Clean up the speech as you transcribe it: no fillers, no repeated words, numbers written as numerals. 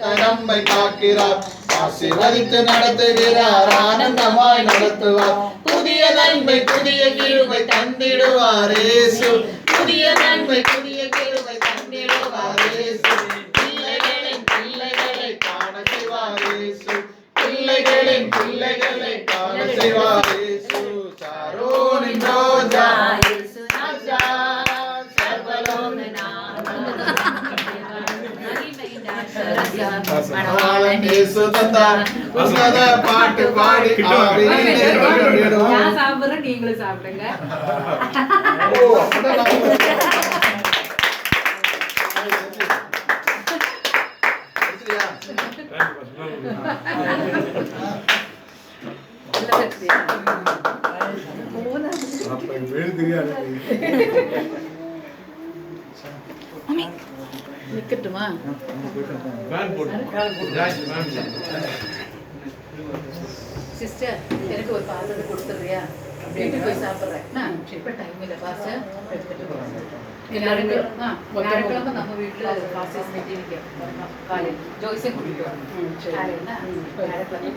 நம்மை காக்கிறார், ஆசீர்வதித்து நடத்துகிறார், ஆனந்தமாய் நடத்துவார். புதிய நன்மை புதிய கிருபை தந்திடுவார் இயேசு, புதிய நன்மை புதிய கிருபை தந்திடுவார் இயேசு. பிள்ளைகளின் பிள்ளைகளை காண செய்வார் இயேசு, பிள்ளைகளின் பிள்ளைகளை காண செய்வார் இயேசு. சாரோனின் ரோஜா பாட்டு பாடி நான் சாப்பிடுறேன், நீங்களும் சாப்பிடுங்க. நிக்கட்டுமா? சிஸ்டர், எனக்கு ஒரு பாத்திரத்தை கொடுத்துறியா? வீட்டுக்கு போய் சாப்பிட்றேன். இப்ப டைம் இல்லை, பாஸ்டர் எடுத்துட்டு போறேன். எல்லாரும் ஞாயிற்றுக்கிழமை நம்ம வீட்டுல பாஸ்டர்ஸ் மீட்டிங் காலையில் ஜோய்ஸே கூட்டிட்டு வரணும்.